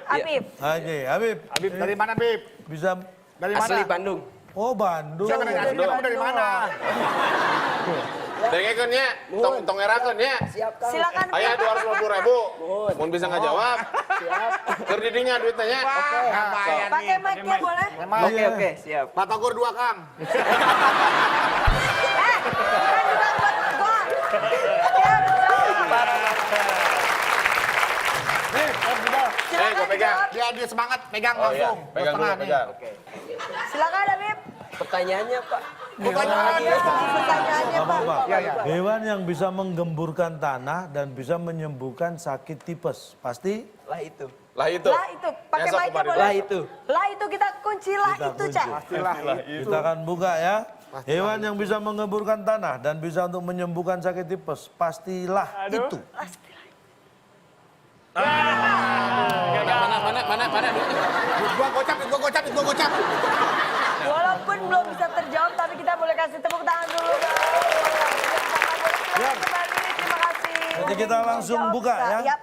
Habib. Oke, Habib. Habib, dari mana, Bib? Bisa. Dari mana? Asli Bandung. Oh, Bandung. Siapa dari asli? Kamu dari mana? Dengekeun nya, tong erakeun nya. Silakan. Aya 250.000. Mun bisa nggak jawab. Keur di dinya duitnya nya. Bayar Pakai nih. mic-nya boleh? Oke. siap. Batagor 2, Kang. Bukan juga buat gua. Gue pegang. Dia semangat, pegang Oh iya, langsung. pegang dulu, 2,5 nih. pegang. Silakan Habib. Pertanyaannya, Pertanyaannya Apa, Pak. Pak? Iya, iya. Hewan yang bisa menggemburkan tanah dan bisa menyembuhkan sakit tipes. Pasti Lah itu. Lah itu. Pakai Besok mic-nya kemarin. boleh? Lah itu. Lah itu kita kunci lah kita itu, kunci. Cak. Kita akan buka ya. Hewan yang bisa menggemburkan tanah dan bisa untuk menyembuhkan sakit tipes. Pastilah itu. Mana? Gua gocap. Walaupun belum bisa terjawab, tapi kita boleh kasih tepuk tangan dulu dong. Kembali, terima kasih. Jadi kita langsung Jawab buka bisa. ya. Yap.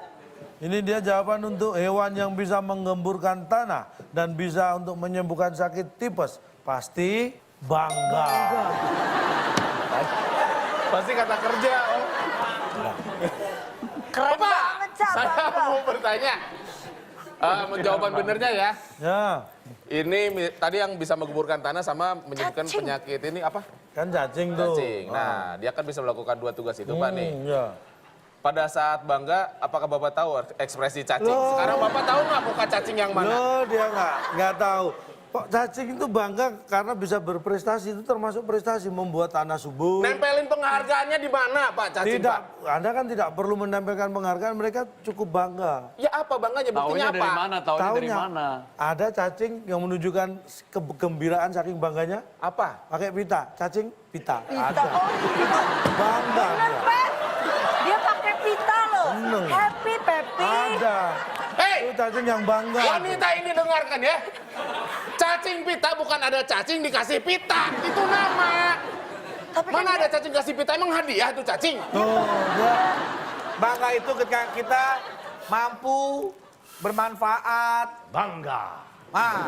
Ini dia jawaban untuk hewan yang bisa menggemburkan tanah dan bisa untuk menyembuhkan sakit tipes. Pasti bangga. Pasti kata kerja Om. Keren banget, Cak. Saya Bangga. mau bertanya. Jawaban benernya ya. Ya, Ini tadi yang bisa menggemburkan tanah sama menyembuhkan Cacing. penyakit ini apa? kan cacing tuh. Cacing. Nah, dia kan bisa melakukan dua tugas itu Pak nih. Ya. Pada saat bangga, apakah Bapak tahu ekspresi cacing? Sekarang Bapak tahu nggak muka cacing yang mana? Loh, dia nggak tahu. Kok cacing itu bangga karena bisa berprestasi, itu termasuk prestasi, membuat tanah subur. Nempelin penghargaannya di mana Pak cacing Tidak, Pak? Anda kan tidak perlu menempelkan penghargaan, mereka cukup bangga. Ya apa bangganya? Buktinya Taunya apa? dari mana? Taunya dari Taunya, mana? ada cacing yang menunjukkan kegembiraan saking bangganya, Apa? pakai pita, cacing pita. Pita. Ada. Oh, gitu. Bangga. Bener, dia. Pep. Dia pakai pita loh. Bener. Happy, Pepi. Ada. Hei, Itu cacing yang bangga. wanita ini dengarkan ya. Cacing pita bukan ada cacing dikasih pita. Itu nama. Tapi kan Mana ada cacing kasih pita? Emang hadiah tuh cacing? Tuh, dia. Bangga itu ketika kita mampu bermanfaat. Bangga. Nah,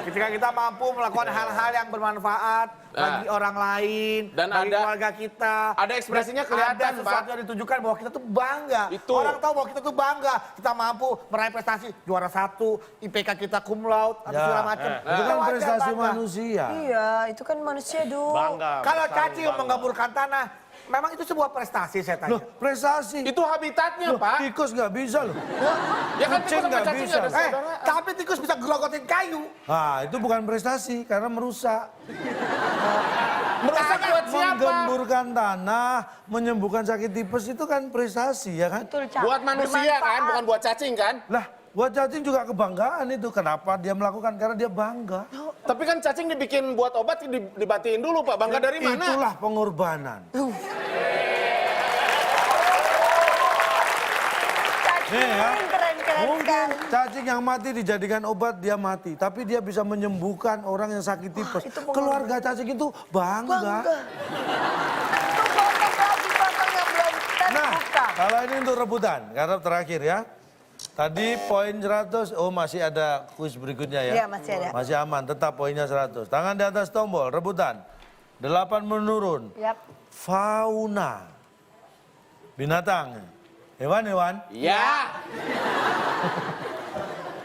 ketika kita mampu melakukan hal-hal yang bermanfaat bagi orang lain, Dan bagi ada- keluarga kita. ada ekspresinya Dan kelihatan, ada sesuatu Pak. yang ditunjukkan bahwa kita tuh bangga. Itu. Orang tahu bahwa kita tuh bangga. Kita mampu meraih prestasi juara 1, IPK kita cum laude, atau Ya. segala macam. Itu kan wajar prestasi bangga. manusia. Iya, itu kan manusia, Du. Kalau cacing menggemburkan tanah, memang itu sebuah prestasi saya tanya. Loh, prestasi. Itu habitatnya Loh, Pak. tikus nggak bisa loh. Ya kan kucing tikus sama nggak cacing bisa. ada saudaraan. Tapi tikus bisa gerogotin kayu. Nah, itu bukan prestasi karena merusak. Merusak buat siapa? Menggemburkan tanah, menyembuhkan sakit tipes itu kan prestasi ya kan? Betul, Cak. Buat manusia kan, bukan buat cacing kan? Lah, buat cacing juga kebanggaan itu. Kenapa dia melakukan? Karena dia bangga. Tapi kan cacing dibikin buat obat dibatiin dulu Pak. Bangga dari mana? Itulah pengorbanan. Cacing, ya. keren Mungkin sekali. cacing yang mati dijadikan obat dia mati, tapi dia bisa menyembuhkan orang yang sakit tipes. itu pengorbanan. Keluarga cacing itu bangga. Bangga. Itu banyak lagi Bapak yang belum terbuka. Kalau ini untuk rebutan, karena terakhir ya. Tadi poin 100, oh masih ada kuis berikutnya ya? Iya, masih ada. Masih aman, tetap poinnya 100. Tangan di atas tombol, rebutan. 8 menurun. Yap. Fauna. Binatang. Hewan-hewan. Ya.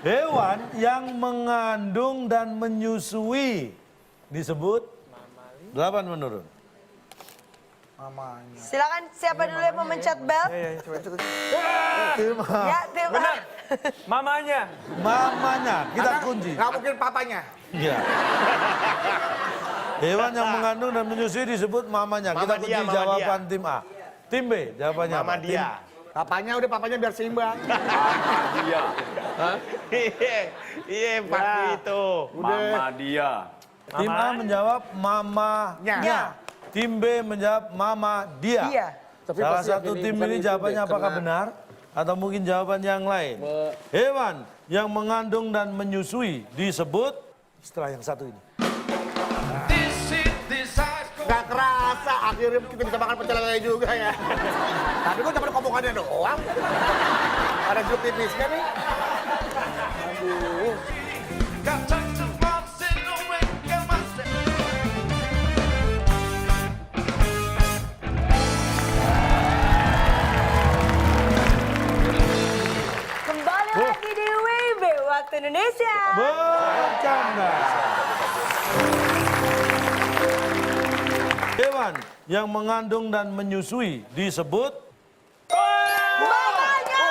Hewan yang mengandung dan menyusui disebut 8 menurun. Silakan siapa dulu yang memencet bel? Tim A. Ya, tim A. Mamanya. Mamanya, kita Karena kunci. nggak mungkin papanya. Iya. Hewan yang mengandung dan menyusui disebut mamanya. Kita Mama kunci dia, mama jawaban tim A. Tim B, jawabannya Mama apa? dia. Papanya biar seimbang. Dia. Iya, Pak itu. Mama dia. Tim A menjawab mamanya. Ya. Tim B menjawab mama dia. Iya. Salah satu tim ini jawabannya apakah benar? Atau mungkin jawaban yang lain? Hewan yang mengandung dan menyusui disebut setelah yang satu ini. Nggak kerasa, akhirnya kita bisa makan pecel lele juga ya. Tapi kok cuma kobokannya doang. Ada jeruk nipisnya nih. Aduh. Kembali lagi di WIB Waktu Indonesia. Bercanda. Hewan yang mengandung dan menyusui disebut Mamanya.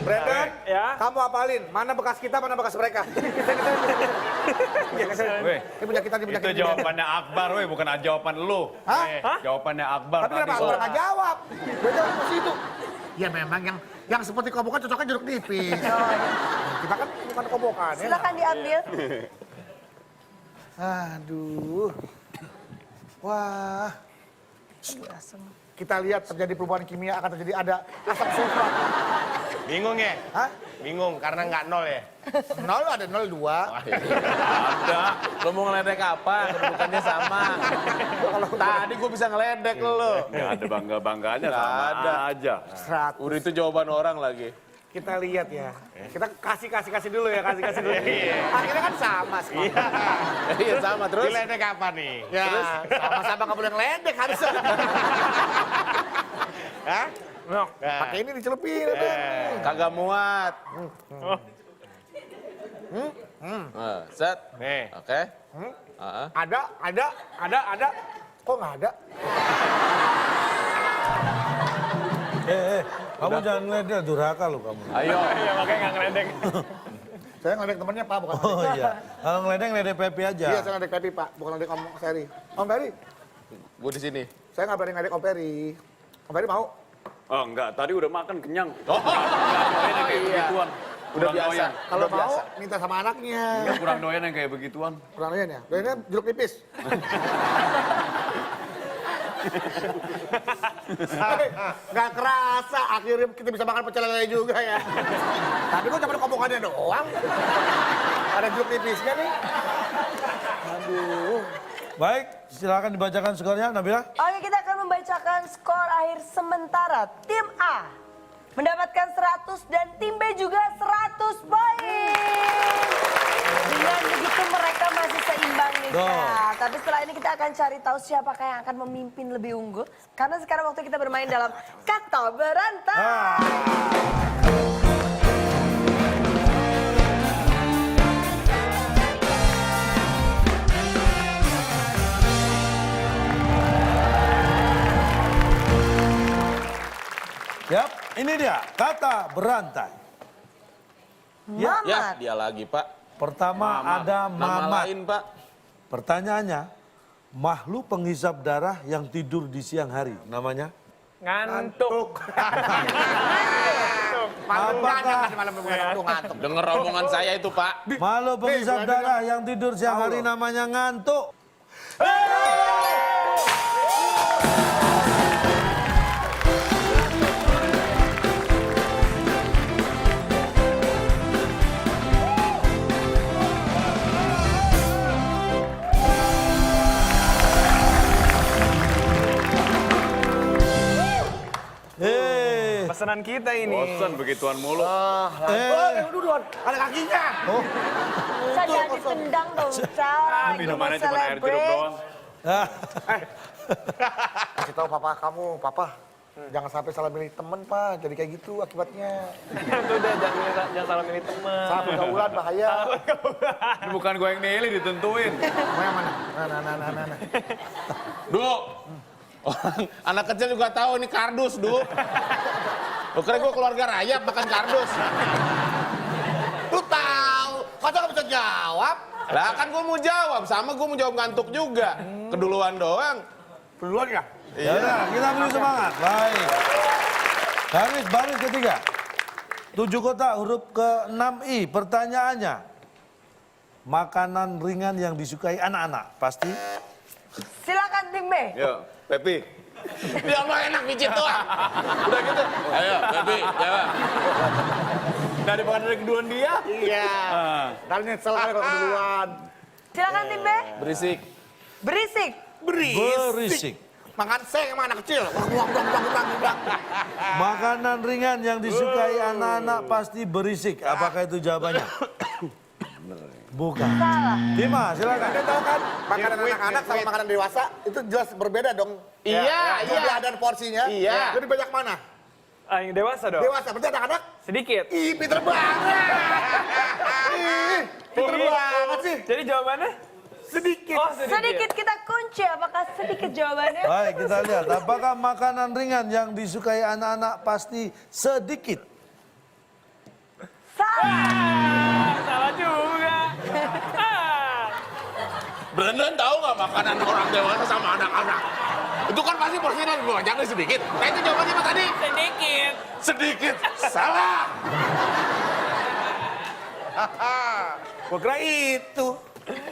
Brandon, Ya. kamu apalin mana bekas kita, mana bekas mereka. Weh, Ini punya kita, ini punya itu kita. jawabannya Akbar, weh, bukan jawaban lu. Hah? Jawabannya Akbar Tapi kenapa tadi. aku nggak jawab? Dia jawab ke situ. Ya memang yang seperti kobokan cocoknya jeruk nipis. Kita kan bukan kobokan ya. Silakan diambil. Aduh. Wah. Kita lihat terjadi perubahan kimia, akan terjadi ada asap sulfat. Bingung ya? Hah? Bingung karena nggak nol ya? 0 ada 02. Ada. Lo mau ngeledek apa? Kedudukannya sama. Tadi gue bisa ngeledek lo. Nggak ada bangga-bangganya, Nggak sama ada. aja. 100. Udah itu jawaban orang lagi. Kita lihat ya. Kita kasih dulu ya, kasih dulu. Akhirnya kan sama sih. Iya sama terus. Diledek apa nih? Ya, sama-sama nggak boleh ngeledek harusnya. Hah? Nok. Pakai ini dicelupin itu. Kagak muat. Set. Nih. Oke. Ada. Kok nggak ada? kamu jangan ngeledek, durhaka lu kamu. Ayo. Iya, makanya nggak ngeledek. Saya ngeledek temennya Pak, bukan Oh iya, kalau ngeledek Pepi aja. Iya, saya ngeledek Pepi Pak, bukan ngeledek Om Ferry. Om Ferry, Gue di sini. saya nggak berani ngeledek Om Ferry. Om Ferry mau? Oh enggak, tadi udah makan kenyang. Oh, iya. Begituan. Udah Kurang biasa. doyan. Kalau mau, minta sama anaknya. Kurang doyan yang kayak begituan. Kurang doyan ya? Doyannya jeruk nipis. Nggak kerasa, akhirnya kita bisa makan pecel lele juga ya. Tapi kok cuma kobokannya doang. Ada jeruk nipisnya nih. Aduh. Baik, silakan dibacakan skornya, Nabila. Oke, kita akan membacakan skor akhir sementara. Tim A mendapatkan 100 dan tim B juga 100 poin. Dengan begitu mereka masih seimbang nih, Kak. Tapi setelah ini kita akan cari tahu siapakah yang akan memimpin lebih unggul. Karena sekarang waktu kita bermain dalam kata berantai. Yap, ini dia kata berantai. Ya, Mamat. dia lagi, Pak. Pertama ada Nama mamat. lain, Pak. Pertanyaannya, makhluk penghisap darah yang tidur di siang hari, namanya? Ngantuk. Ngantuk. Dengar omongan saya itu, Pak. Makhluk penghisap darah yang tidur siang hari namanya ngantuk. pesanan kita ini. Bosan begituan mulu. Duluan, ada kakinya. Sa, jangan ditendang dong, Sa. Minumannya cuma air jeruk doang. Kasih tahu papa kamu, papa. Jangan sampai salah milih temen, Pak. Jadi kayak gitu akibatnya. Udah, jangan salah milih teman. Salah pergaulan bahaya. Ini bukan gue yang milih, ditentuin. Mau yang mana? Nah. Duk, orang anak kecil juga tahu ini kardus, Duk. Lu kira gue keluarga rayap makan kardus? Lu tahu, kocok nggak bisa jawab. Lah kan gue mau jawab, sama gue mau jawab ngantuk juga. Keduluan doang. Duluan ya? Ya udah, kita beri semangat. Baik. Baris ketiga. 7 kotak huruf ke-6I. Pertanyaannya. Makanan ringan yang disukai anak-anak. Pasti. Silakan tim B. Yo, Pepi. Ya Allah enak pijit doang. Udah gitu. Ayo, Baby, jawab. Dari makan dari keduluan dia. Iya. Ntar nyesel kan kalau duluan. Silakan tim B. Berisik. Berisik. Berisik. Makan seng sama anak kecil. Buang. Makanan ringan yang disukai anak-anak pasti berisik. Apakah itu jawabannya? Bukan. Salah. Dima, silakan. Anda tahu kan, makanan anak-anak sama makanan dewasa itu jelas berbeda dong. Iya. Jumlah dan porsinya. Iya. Jadi banyak mana? Yang dewasa dong. Dewasa, berarti anak-anak? Sedikit. Ih, pinter banget. Ih, pinter banget sih. Jadi jawabannya? Sedikit. Oh, Sedikit kita kunci, apakah sedikit jawabannya? Baik, kita lihat. Apakah makanan ringan yang disukai anak-anak pasti sedikit? Salah. Salah juga. Brandon tahu nggak makanan orang dewasa sama anak-anak? Itu kan pasti porsinya lebih banyak nih sedikit. Nah itu jawabannya apa tadi? Sedikit. Sedikit. Salah. Gua kira itu.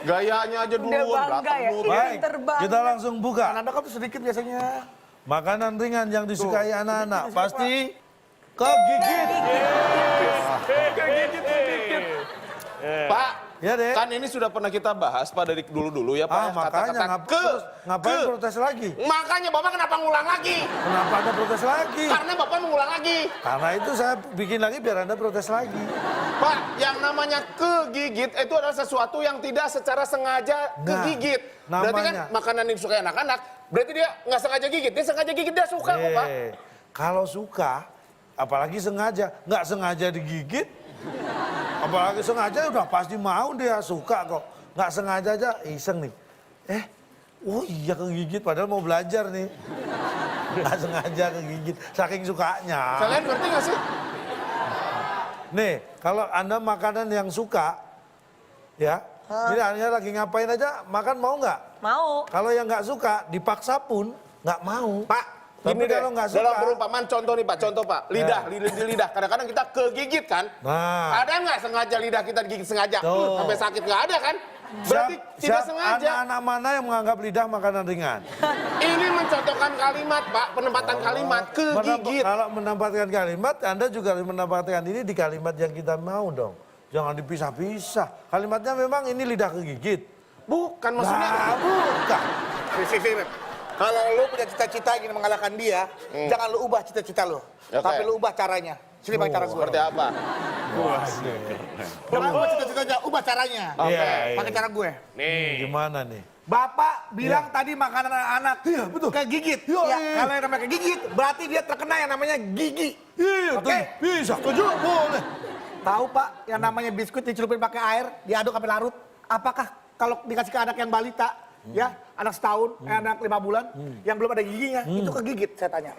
Gayanya aja Udah duluan, bangga datang ya. dulu. Baik, Terbang. kita langsung buka. Anak-anak kan tuh sedikit biasanya. Makanan ringan yang disukai anak-anak pasti kegigit. Pak, Ya, Dek. kan ini sudah pernah kita bahas Pak dari dulu-dulu ya Pak. Ah, ya, makanya ngapain protes lagi? Makanya Bapak kenapa ngulang lagi? Kenapa Anda protes lagi? Karena Bapak mengulang lagi. Karena itu saya bikin lagi biar Anda protes lagi. Pak, yang namanya kegigit itu adalah sesuatu yang tidak secara sengaja kegigit. Berarti kan namanya. makanan yang disukai anak-anak, berarti dia nggak sengaja gigit. Dia sengaja gigit, dia suka kok Pak. Kalau suka, apalagi sengaja, nggak sengaja digigit, apalagi sengaja udah pasti mau dia suka kok. Nggak sengaja aja iseng nih. Oh iya kegigit padahal mau belajar nih. Nggak sengaja kegigit, saking sukanya. Kalian ngerti nggak sih? Nih, kalau Anda makanan yang suka, ya, jadi Anda lagi ngapain aja, makan mau nggak? Mau. Kalau yang nggak suka, dipaksa pun nggak mau. Pak, Tapi gini deh, kalau nggak suka, dalam perumpamaan contoh nih Pak, contoh Pak, lidah, lidah. Kadang-kadang kita kegigit kan? Nah. Ada nggak sengaja lidah kita digigit sengaja? Tuh. Sampai sakit nggak ada kan? Berarti tidak sengaja. Anak-anak mana yang menganggap lidah makanan ringan? Ini mencontohkan kalimat Pak, penempatan kalimat kegigit. Kalau menempatkan kalimat, Anda juga harus menempatkan ini di kalimat yang kita mau dong. Jangan dipisah-pisah. Kalimatnya memang ini lidah kegigit. Bukan maksudnya. Nah, bukan. Sip. Kalau lu punya cita-cita ingin mengalahkan dia, jangan lu ubah cita-cita lu. Oke. Tapi lu ubah caranya. Sini bang cara gue. Seperti apa? Jangan ubah cita-citanya, ubah caranya. Iya. Pakai cara gue. Nih. Gimana nih? Bapak bilang tadi makanan anak-anak betul. Kegigit. Iya. Kalau yang namanya kegigit, berarti dia terkena yang namanya gigi. Iya, Oke. bisa, setuju, boleh. Tahu Pak, yang namanya biskuit dicelupin pakai air, diaduk sampai larut. Apakah kalau dikasih ke anak yang balita, ya, anak setahun, anak 5 bulan, yang belum ada giginya, itu kegigit saya tanya.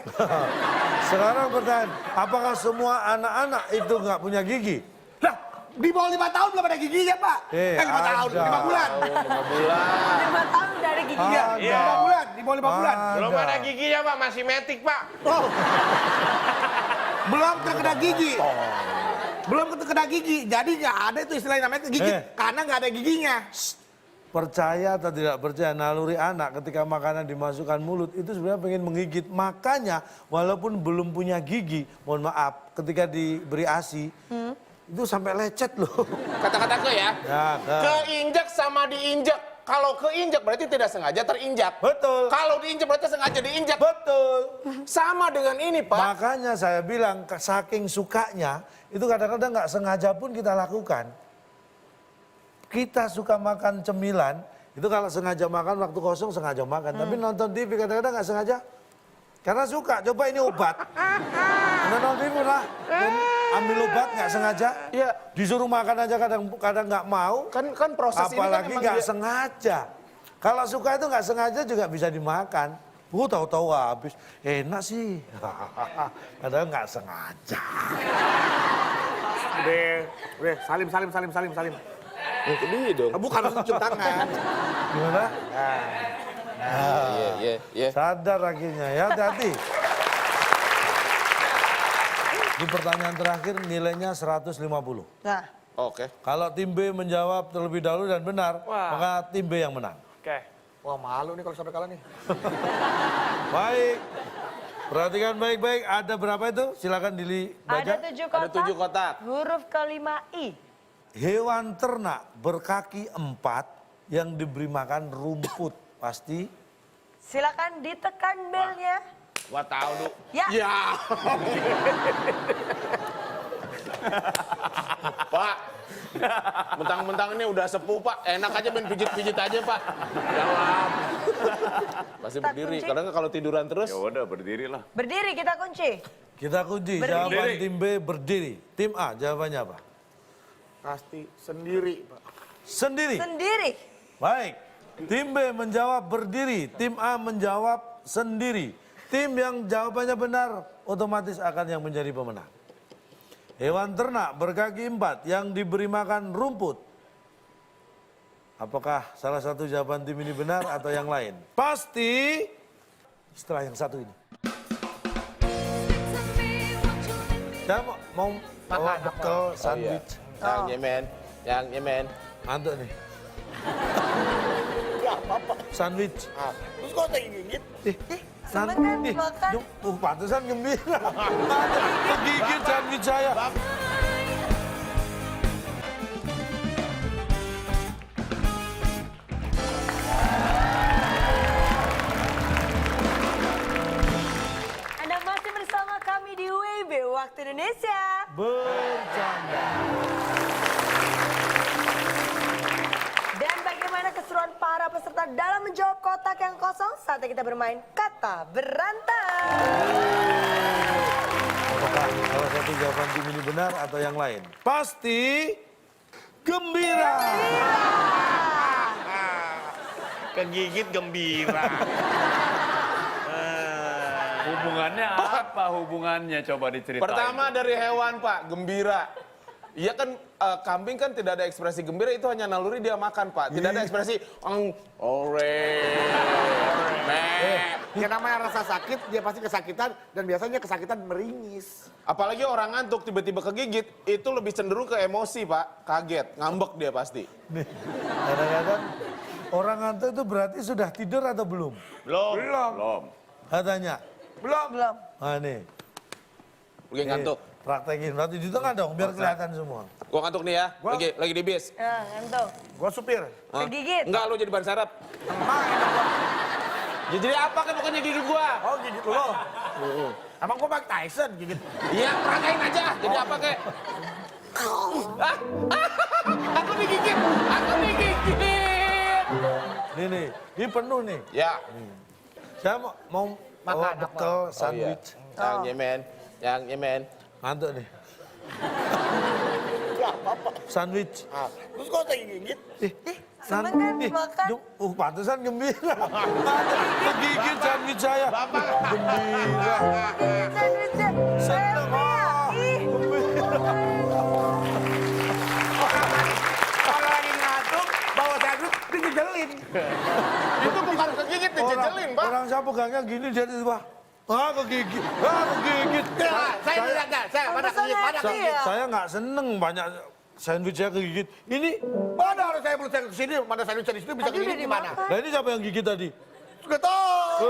Sekarang pertanyaan, apakah semua anak-anak itu nggak punya gigi? Lah, di bawah 5 tahun belum ada giginya Pak. 5 tahun, ada. 5 bulan. 5 tahun dari giginya. Iya, 5 bulan, di bawah 5 bulan. Belum ada giginya Pak, masih metik Pak. Oh. Belum terkena gigi. Belum terkena gigi, jadi nggak ada itu istilahnya namanya kegigit, karena nggak ada giginya. Percaya atau tidak percaya, naluri anak ketika makanan dimasukkan mulut itu sebenarnya pengen menggigit. Makanya walaupun belum punya gigi, mohon maaf, ketika diberi ASI, itu sampai lecet loh. Kata-kata ke ya. Ya, ke. Keinjak sama diinjak. Kalau keinjak berarti tidak sengaja terinjak. Betul. Kalau diinjak berarti sengaja diinjak. Betul. Sama dengan ini, Pak. Makanya saya bilang saking sukanya itu kadang-kadang nggak sengaja pun kita lakukan. Kita suka makan cemilan, itu kalau sengaja makan waktu kosong sengaja makan. Tapi nonton TV kadang-kadang nggak sengaja. Karena suka, coba ini obat. Nonton TV lah, dan ambil obat nggak sengaja. Iya. Disuruh makan aja kadang nggak mau. Kan proses ini kan Apalagi emang nggak dia- sengaja. Kalau suka itu nggak sengaja juga bisa dimakan. Tahu-tahu habis. Enak sih. Padahal nggak sengaja. Udah, salim. Itu dia dong. Bukan harus cium tangan. Gimana? Iya. Sadar akhirnya ya, hati-hati. Di pertanyaan terakhir nilainya 150. Nah, Oke. Kalau tim B menjawab terlebih dahulu dan benar, Wah. maka tim B yang menang. Oke. Wah malu nih kalau sampai kalah nih. Baik. Perhatikan baik-baik, ada berapa itu? Silakan dibaca. ada 7 kotak. Ada 7 kotak. Huruf kelima I. Hewan ternak berkaki 4 yang diberi makan rumput. Pasti Silakan ditekan belnya. Gua tahu, Du. Ya. Ya. Pak. Mentang-mentang ini udah sepuh, Pak. Enak aja main pijit-pijit aja, Pak. Jawab. Pasti Start berdiri. kunci. Kadang kalau tiduran terus. Ya udah berdiri lah. Berdiri kita kunci. kita kunci. Berdiri. Jawaban tim B berdiri. Tim A jawabannya apa? Pasti sendiri, Pak. Sendiri. Sendiri. Baik. Tim B menjawab berdiri. Tim A menjawab sendiri. Tim yang jawabannya benar otomatis akan yang menjadi pemenang. Hewan ternak berkaki 4 yang diberi makan rumput. Apakah salah satu jawaban tim ini benar atau yang lain? Pasti setelah yang satu ini. Saya mau bekal sandwich. Yang nyemen. Yang nyemen. Antuk nih. Sandwich. Terus kok saya gigit? seneng kan dimakan? Pantesan gembira. Ada kegigit sandwich saya. Anda masih bersama kami di WIB Waktu Indonesia. Bercanda. Dan bagaimana keseruan para peserta dalam menjawab kotak yang kosong? Saatnya kita bermain kata berantai. Apakah salah satu jawaban tim ini benar atau yang lain? Pasti gembira. Kegigit gembira. Hubungannya apa hubungannya? Coba diceritain. Pertama dari hewan, Pak, gembira. Iya kan kambing kan tidak ada ekspresi gembira, itu hanya naluri dia makan, Pak. Tidak ada ekspresi Yang namanya rasa sakit, dia pasti kesakitan dan biasanya kesakitan meringis. Apalagi orang ngantuk tiba-tiba kegigit, itu lebih cenderung ke emosi, Pak. Kaget, ngambek dia pasti. Nih, kadang-kadang orang ngantuk itu berarti sudah tidur atau belum? Belum. Katanya. Belum. Ah nih. Lagi ngantuk. Praktekin, berarti di tengah dong biar kelihatan semua. Gua ngantuk nih ya, lagi di bis. Nah, ngantuk. Gua supir. Hah? Kegigit. Enggak, lu jadi ban serep. Ya, jadi apa kan pokoknya gigi gua? Oh gigit lo. Emang gua Mike Tyson gigit. Iya, peragain aja. Jadi apa kek? Aku digigit. Nih, ini penuh nih. Ya. Saya mau Makan apa? bekal sandwich. Yang nyemen. Ngantuk nih. Sandwich. Terus kok saya gigit? seneng kan dimakan? Pantesan gembira. Ada kegigit sandwich saya. Gembira. Sandwichnya. Seneng. Ih. Kalau lagi ngantuk, bawa sandwich, dijejelin. Itu bukan kegigit, dijejelin, Pak. Orang saya pegangnya gini dia tiba. Kegigit. Kegigit. Saya tidak, saya mana Pantesan kegigit, mana happy kegigit. ya? Saya nggak seneng banyak sandwich saya kegigit. Ini, Mana harus saya belum ke sini, mana sandwich di situ bisa Tadi udah kegigit gimana? dimakan. nah ini siapa yang gigit tadi? Gak tahu.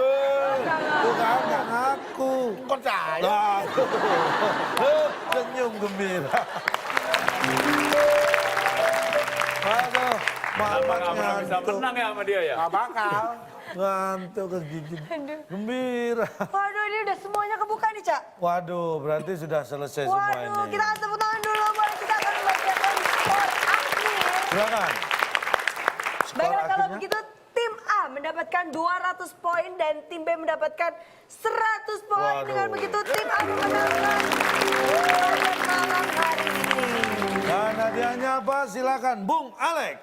Bukan, nggak ngaku. Bukan saya. Nah, senyum gembira. Aduh, Mamat Nggak pernah bisa ngantuk. menang ya sama dia ya? Gak bakal. Ngantuk kegigit. Gembira. Waduh, ini udah semuanya kebuka nih, Cak. Waduh, berarti sudah selesai semua Waduh, ini. kita akan tepuk tangan dulu. Boleh kita akan membacakan skor akhir. Silakan. Skor Baiklah, kalau akhirnya? begitu tim A mendapatkan 200 poin dan tim B mendapatkan 100 poin. Waduh. Dengan begitu tim A memenangkan pada malam hari ini. Dan hadiahnya apa? Silakan, Bung Alex.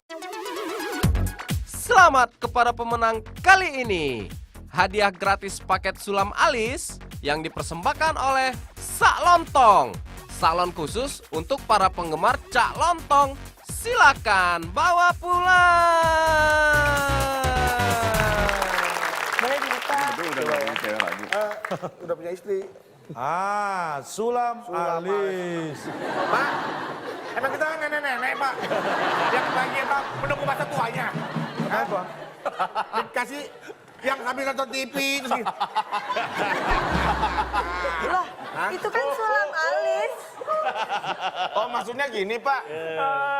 Selamat kepada pemenang kali ini. Hadiah gratis paket sulam alis yang dipersembahkan oleh Sak Lontong. Salon khusus untuk para penggemar Cak Lontong. Silakan bawa pulang. Boleh dibuka. Itu udah gak punya cewek lagi. Udah punya istri. Sulam alis. Pak, emang kita kan nenek-nenek, Pak. Yang bagian Pak menunggu masa tuanya. Apa? Dikasih yang sambil nonton TV terus gitu. Lah, itu kan sulam alis. Oh maksudnya gini Pak,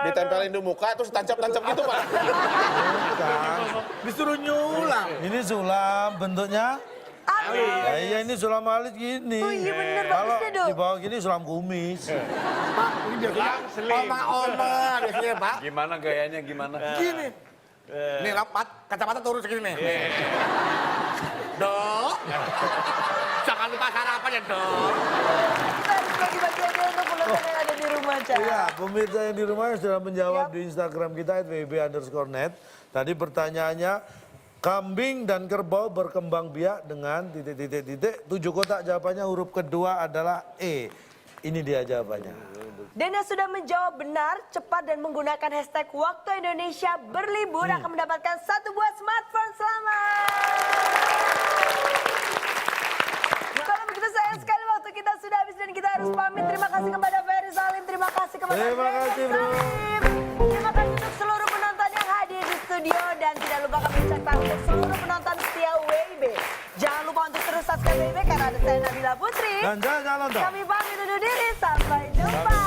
ditempelin di muka terus tancap-tancap gitu Pak. Bukan. Disuruh nyulam. Ini sulam bentuknya. Alis. Ya iya ini sulam alis gini. Oh iya bener, Kalau bagusnya dong. di bawah gini sulam kumis. Pak, ini biasanya oma-oma biasanya, Pak. Gimana gayanya gimana? Gini. Nih rapat, kacamata turun segini nih. Dok. Jangan lupa sarapan ya, Dok. Kita harus bagi-bagi aja untuk penonton yang ada di rumah, Cak. Iya, pemirsa yang di rumah sudah menjawab di Instagram kita @wb_net. Tadi pertanyaannya, kambing dan kerbau berkembang biak dengan titik-titik-titik. 7 kotak jawabannya huruf kedua adalah E. Ini dia jawabannya. Dan yang sudah menjawab benar, cepat dan menggunakan hashtag Waktu Indonesia Berlibur akan mendapatkan 1 buah smartphone. Selamat! Kalau begitu sayang sekali waktu kita sudah habis dan kita harus pamit. Terima kasih kepada Ferry Salim, terima kasih kepada Terima Ferry kasih, Bro. Salim. Terima kasih untuk seluruh penonton yang hadir di studio dan tidak lupa kami ucapkan untuk seluruh penonton setia WIB. Jangan lupa untuk terus subscribe WIB karena ada saya Nabila Putri. Dan jangan lupa. Kami pamit undur diri, sampai jumpa.